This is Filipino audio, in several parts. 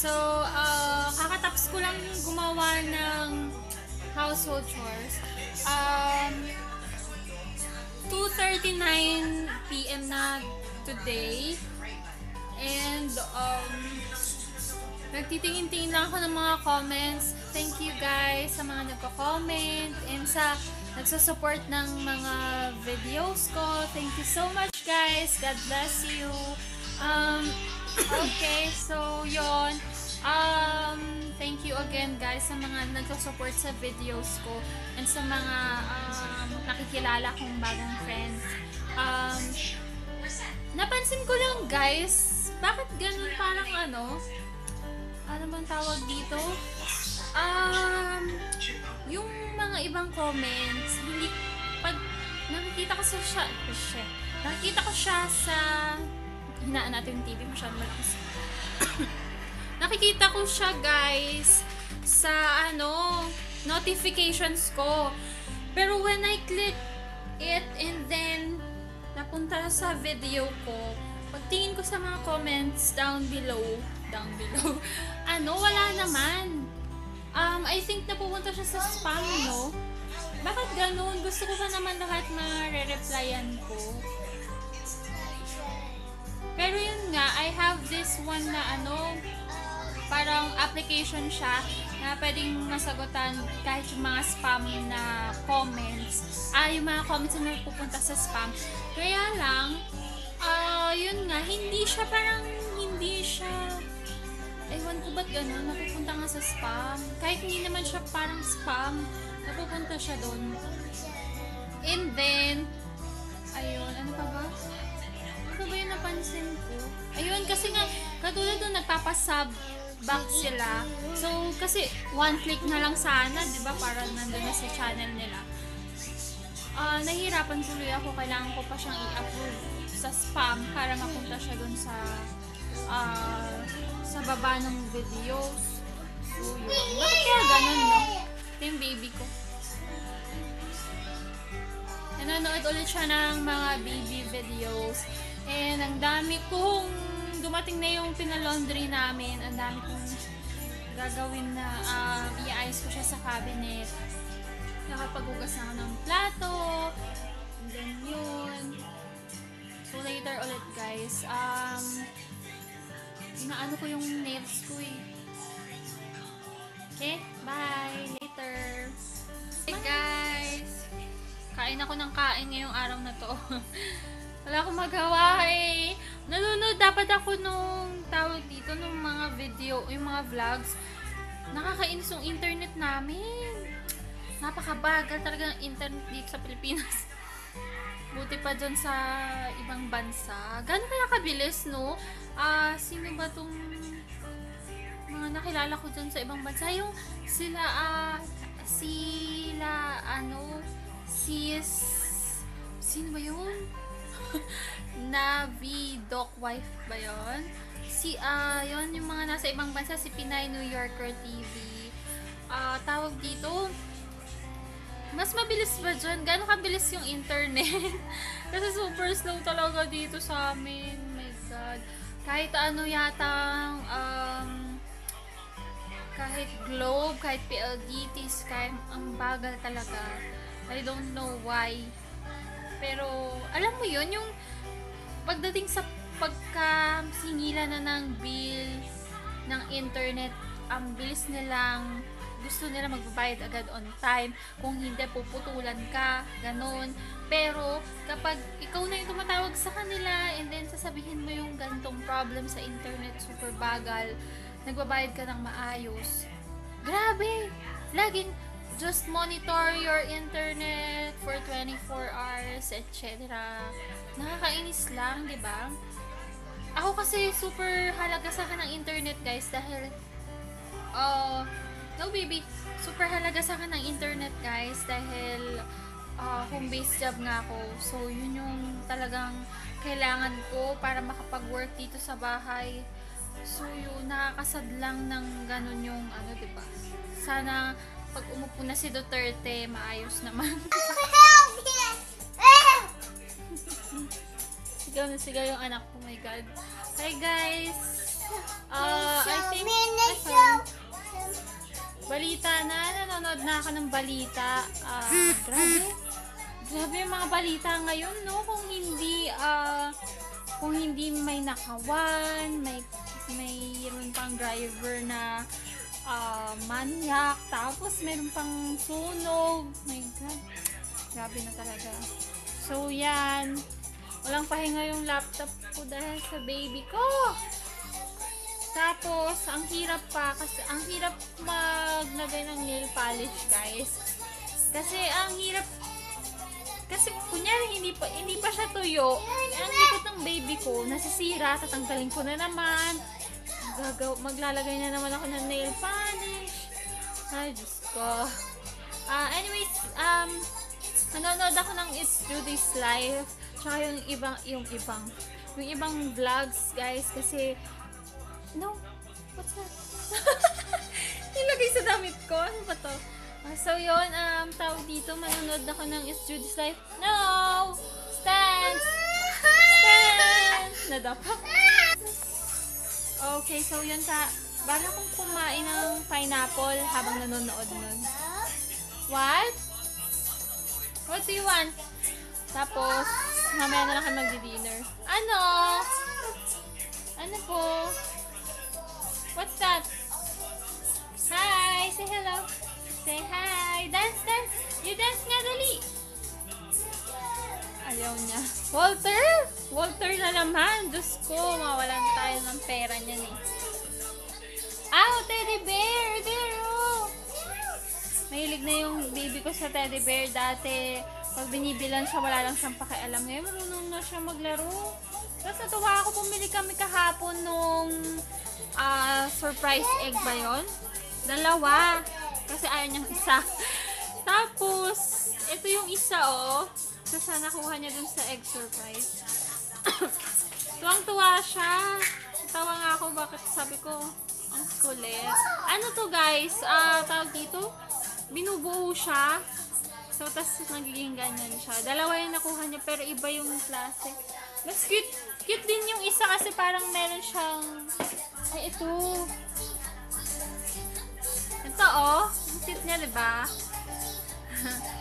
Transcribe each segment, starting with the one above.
So, kakatapos ko lang gumawa ng household chores. 2:39 PM na today. And, nagtitingin-tingin lang ako ng mga comments. Thank you guys sa mga nagko-comment and sa nagsusupport ng mga videos ko. Thank you so much guys. God bless you. Okay, so yon. Thank you again guys sa mga nagsusupport sa videos ko and sa mga nakikilala kong bagong friends. Napansin ko lang guys, bakit ganun parang ano bang tawag dito? Yung mga ibang comments, hindi, pag nakikita ko siya sa, hinaan natin yung TV, masyadong malakas. Nakikita ko siya guys, sa notifications ko. Pero when I click it and then, napunta sa video ko, pagtingin ko sa mga comments down below, wala naman. I think napupunta siya sa spam, no? Bakit ganun? Gusto ko pa naman lahat ma-replyan ko. Pero yun nga, I have this one na parang application siya na pwedeng masagutan kahit yung mga spam na comments. Yung mga comments na napupunta sa spam. Kaya lang, yun nga, hindi siya, ewan ko ba't gano'n, napupunta nga sa spam. Kahit hindi naman siya parang spam, napupunta siya doon. And then, ayun, ano pa ba? Ano ba yung napansin ko? Ayun, kasi nga, katulad doon, nagpapasub back sila. So, kasi, one click na lang sana, di ba? Para nandun na sa channel nila. Nahihirapan tuloy ako. Kailangan ko pa siyang i-upload sa spam para mapunta siya dun sa baba ng videos. So, yun. Bakit kaya ganun, no? Ito yung baby ko. Nanonood ulit siya ng mga baby videos. And ang dami kong dumating na yung pinalaundry namin. Ang dami kong gagawin na i-ayos ko siya sa cabinet. Nakapaghugas na ako ng plato. And then yun. So later ulit guys. Inaano ko yung nails ko eh. Okay? Bye! Later! Hey guys! Kain ako ng kain ngayong araw na to. Wala akong magawa eh. Nanonood dapat ako nung tawag dito, nung mga video, yung mga vlogs. Nakakainis yung internet namin. Napakabagal talaga ng internet dito sa Pilipinas. Buti pa dyan sa ibang bansa. Gano'n kaya kabilis, no? Sino ba tong mga nakilala ko dyan sa ibang bansa? Yung sila, sino ba yun? Navi Doc Wife ba yun? Yun, yung mga nasa ibang bansa, si Pinay New Yorker TV. Tawag dito, mas mabilis ba dyan? Gano'ng kabilis yung internet? Kasi super slow talaga dito sa amin. Oh my God. Kahit yatang, kahit Globe, kahit PLDT, Sky, ang bagal talaga. I don't know why. Pero, alam mo yun, yung pagdating sa pagkasingilan na ng bill ng internet, ang bilis nilang gusto nila magbabayad agad on time. Kung hindi, puputulan ka. Ganon. Pero, kapag ikaw na yung tumatawag sa kanila and then sasabihin mo yung gantong problem sa internet, super bagal, nagbabayad ka ng maayos. Grabe! Laging, just monitor your internet for 24 hours, etc. Nakakainis lang, di ba? Ako kasi super halaga sa akin ng internet, guys, dahil no baby, super halaga sa akin ng internet guys dahil home-based job nga ako. So yun yung talagang kailangan ko para makapag-work dito sa bahay. So yun, nakakasad lang ng ganun yung diba? Sana pag umupo na si Duterte, maayos naman. Sigaw na sigaw yung anak ko, oh my God. Hi guys! I think nanonood na ako ng balita. Grabe. Grabe yung mga balita ngayon, no? Kung hindi may nakawan, mayroon pang driver na manyak, tapos meron pang sunog. My God. Grabe na talaga. So, yan. Walang pahinga yung laptop ko dahil sa baby ko. Tapos, ang hirap pa, kasi ang hirap maglagay ng nail polish, guys. Kasi, ang hirap, kasi, kunyari, hindi pa siya tuyo. Ang likod ng baby ko, nasisira, tatanggalin ko na naman. Maglalagay na naman ako ng nail polish. Ay, Diyos ko. Anyways, nanonood ako ng It's Judy's Life. Tsaka yung ibang vlogs, guys, kasi, no, what's that? Nilagay sa damit ko. Ano ba to? So, yun, tawag dito, manonood ako ng It's Judy's Life. No! Stand! Stand! Nadapa. Okay, so yun bala kong kumain ng pineapple habang nanonood nun. What? What do you want? Tapos, mamaya na lang kayo magdi-dinner. Ano? Ano po? What's that? Hi! Say hello! Say hi! Dance, dance! You dance nga, dali! Ayaw niya. Walter! Walter na naman! Diyos ko, mawalan tayo ng pera niyan eh. Ow! Teddy bear! There, oh! Mahilig na yung baby ko sa teddy bear dati. Pag binibilan siya, wala lang siyang pakialam. Ngayon, marunong na siya maglaro. Tapos natuwa ako, bumili kami kahapon nung surprise egg ba yun? 2. Kasi ayaw niyang isa. Tapos, ito yung isa, oh. Kasi nakuha niya dun sa egg surprise. Tuwang-tuwa siya. Tawa nga ako, bakit sabi ko, ang kulit. Ano to, guys? Tawag dito? Binubuo siya. So, tas nagiging ganyan siya. 2 yung nakuha niya, pero iba yung klase. Mas cute. Cute din yung isa kasi parang meron siyang... Ay, ito. Ito, oh. Ang cute niya, diba?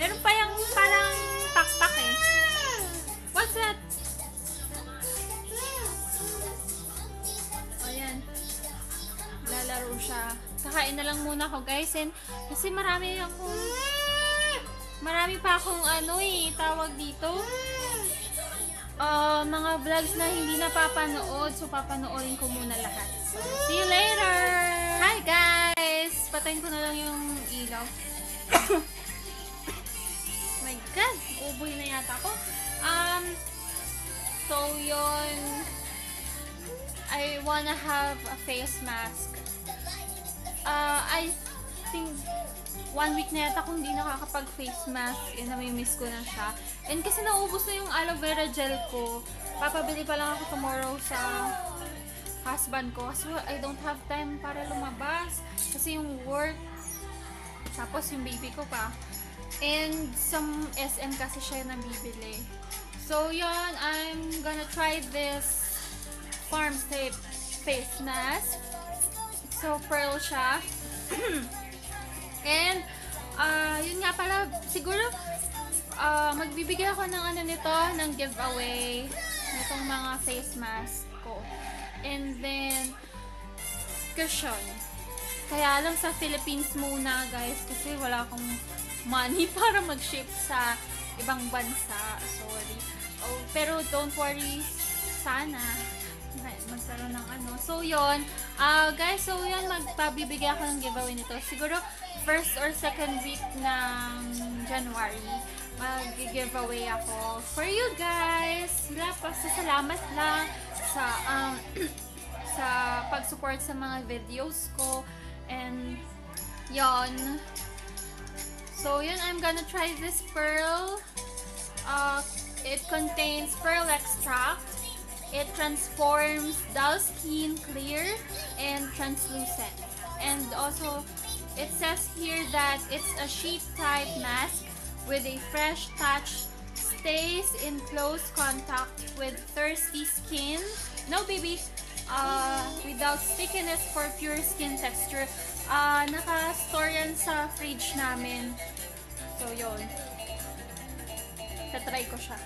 Meron pa yung parang pakpak eh. What's that? O, yan. Lalaro siya. Kakain na lang muna ako, guys. And, kasi marami pa akong tawag dito. Mga vlogs na hindi napapanood. So, papanoorin ko muna lahat. So, see you later! Hi, guys! Patayin ko na lang yung ilaw. My God! Uboy na yata ako. So, yun. I wanna have a face mask. I think 1 week na yata kung hindi nakakapag-face mask, namimiss ko na siya. And kasi naubos na yung aloe vera gel ko. Papabili pa lang ako tomorrow sa husband ko. Kasi I don't have time para lumabas. Kasi yung work, tapos yung baby ko pa. And some SM kasi siya nabibili. So yun, I'm gonna try this Farms Tape face mask. So pearl siya. And, yun nga pala, siguro, magbibigay ako ng ng giveaway, nitong mga face mask ko. And then, cushion. Kaya lang sa Philippines muna, guys, kasi wala akong money para mag-ship sa ibang bansa. Sorry. Oh, pero don't worry, sana magkaroon ng So, yun. Guys, so yun, magpabibigay ako ng giveaway nito. Siguro, 1st or 2nd week ng January, mag-giveaway ako for you guys. Salamat lang sa sa pag-support sa mga videos ko. And, yun. So, yun, I'm gonna try this pearl. It contains pearl extract. It transforms dull skin clear and translucent. And also, it says here that it's a sheet type mask with a fresh touch, stays in close contact with thirsty skin. No, baby. without stickiness for pure skin texture. Naka-store yan sa fridge namin. So, yun. Tatry ko siya.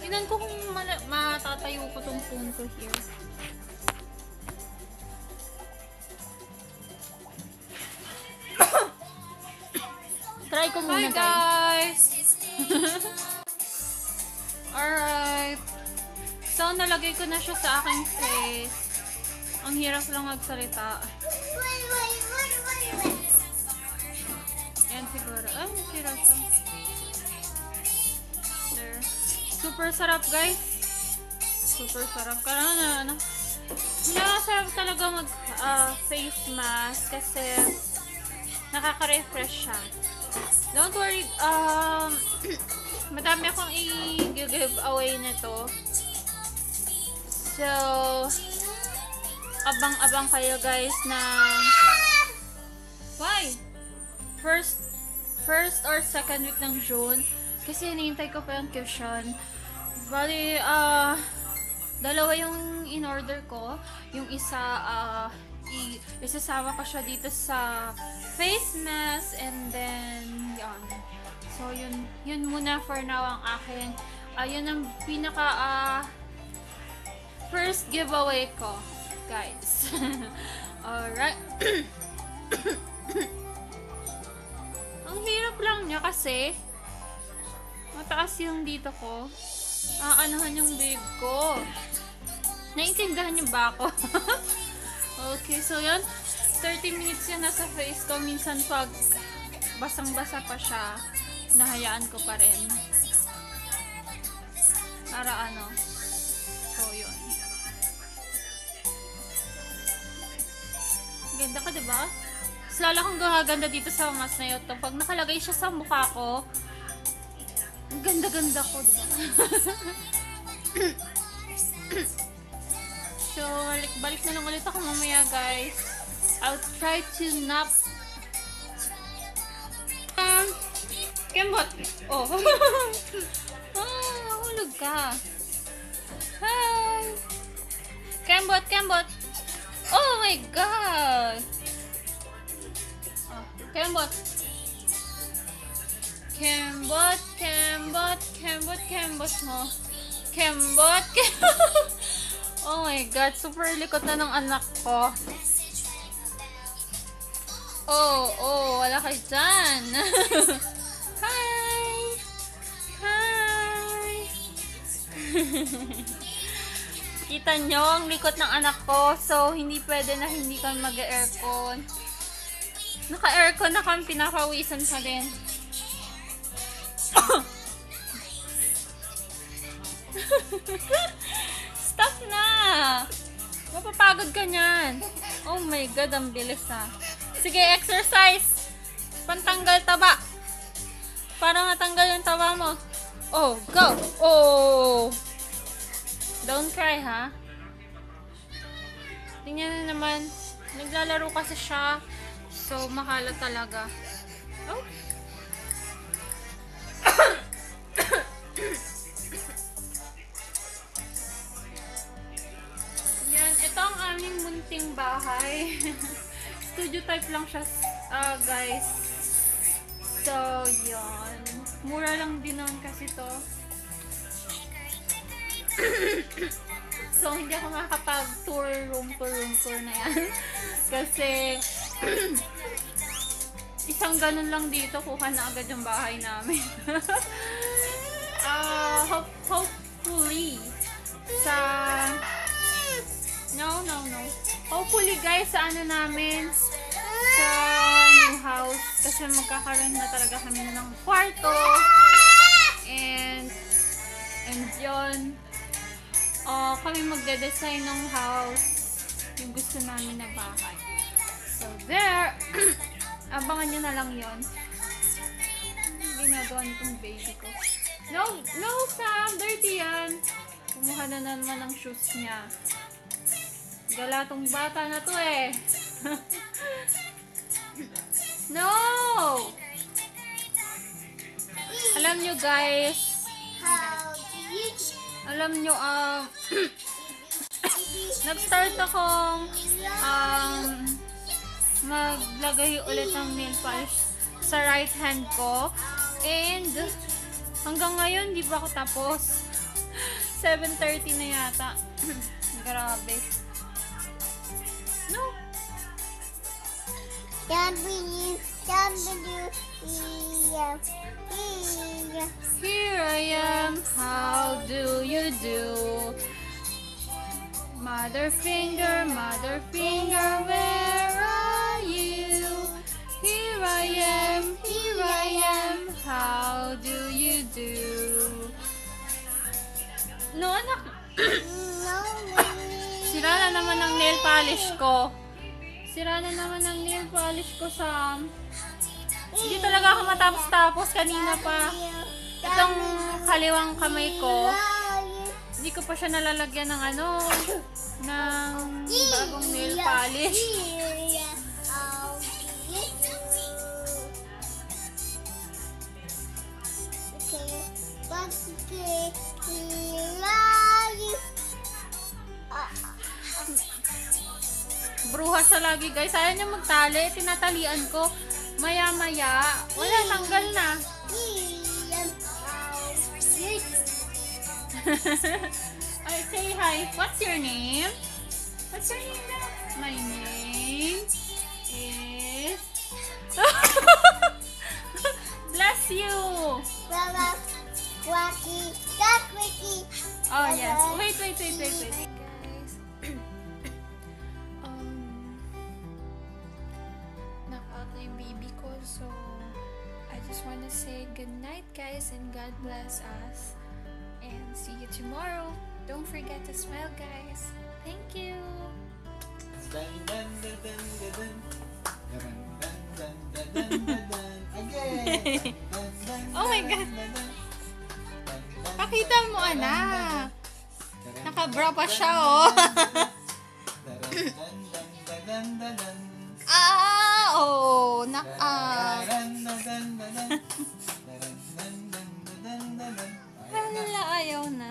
Tingnan ko kung matatayo ko tong phone ko here. Try ko muna, guys. Alright. So, nalagay ko na siya sa aking face. Ang hirap lang magsalita. Yan siguro. Ay, hirap siya. There. Super sarap, guys. Super sarap. Karana, nakasarap talaga mag face mask kasi nakaka-refresh siya. Don't worry, madami akong i-give away nito. So, abang-abang kayo guys na why? First or second week ng June kasi hinihintay ko pa yung cushion. Bali, dalawa yung in-order ko. Yung isa, isasama ko siya dito sa face mask and then, yan. So, yun muna for now ang akin. Yun ang pinaka, first giveaway ko, guys. Alright. Ang hirap lang niya kasi mataas yung dito ko. Anuhan yung bib ko. Naintindihan niyo ba ako? Okay, so yan. 30 minutes yan nasa face ko. Minsan pag basang-basa pa siya, nahayaan ko pa rin. Para ano. So, yun. Ganda ka, diba? Mas lalo kong gaganda dito sa mask na ito. Pag nakalagay siya sa mukha ko, ang ganda-ganda ko, diba? So, balik na lang ulit ako mamaya, guys. I'll try to nap. Kembot! Oh. Hulog ka. Hi! Kembot! Kembot! Oh my God! Oh, Kembot! Kembot! Kembot! Kembot! Kembot mo. Kembot! Oh my God! Super likot na ng anak ko. Oh, wala kayo dyan. Hi! Hi! Kita nyo ang likot ng anak ko. So, hindi pwede na hindi kami mag-aircon. Naka-aircon na kami, pinapawisan pa din. Stop na! Mapapagod ka niyan. Oh my God, ang bilis ha. Sige, exercise! Pantanggal taba. Para matanggal yung taba mo. Oh, go! Oh! Don't cry, ha? Tingnan na naman. Naglalaro kasi siya. So, makalat talaga. Oh! Yan. Ito ang aming munting bahay. Studio type lang siya, guys. So, yun. Mura lang din naman kasi to. So, hindi ako makakapag-tour room na yan. Kasi, isang ganun lang dito, kuha na agad yung bahay namin. Hopefully, sa... No. Hopefully, guys, sa ano namin, sa new house, kasi magkakaroon na talaga kami ng kwarto. And yun, kami magde-design ng house, yung gusto namin na bahay. So, there, abangan nyo na lang yun. Ginagawa nitong baby ko. No, Sam, dirty yan. Kumuha na naman ng shoes niya. Gala tong bata na to eh. No! Alam nyo guys, Nag-start akong maglagay ulit ng nail polish sa right hand ko. And hanggang ngayon, di pa ako tapos. 7:30 na yata. Grabe. No. Here I am, how do you do? Mother finger, where are you? Here I am, how do you do? No, anak. Sira na naman ang nail polish ko. Sam. Hindi talaga ako matapos-tapos kanina pa. Itong kaliwang kamay ko, hindi ko pa siya nalalagyan ng ng bagong nail polish. Bruha siya lagi, guys. Ayaw niya magtali. Tinatalian ko. Maya-maya, wala, tanggal na. Ay, say hi. What's your name? My name is... Bless you! Oh, yes. Wait. Knock-out na yung baby ko, so I just wanna say good night, guys, and God bless us. And see you tomorrow. Don't forget to smile, guys. Thank you. Oh my God. Pakita mo, anak. Nakabra pa siya, oh. Hala, ayaw na.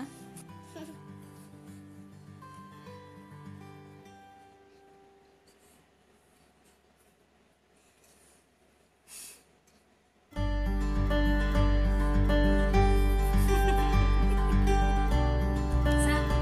Napakinggan niya siguro kung saan.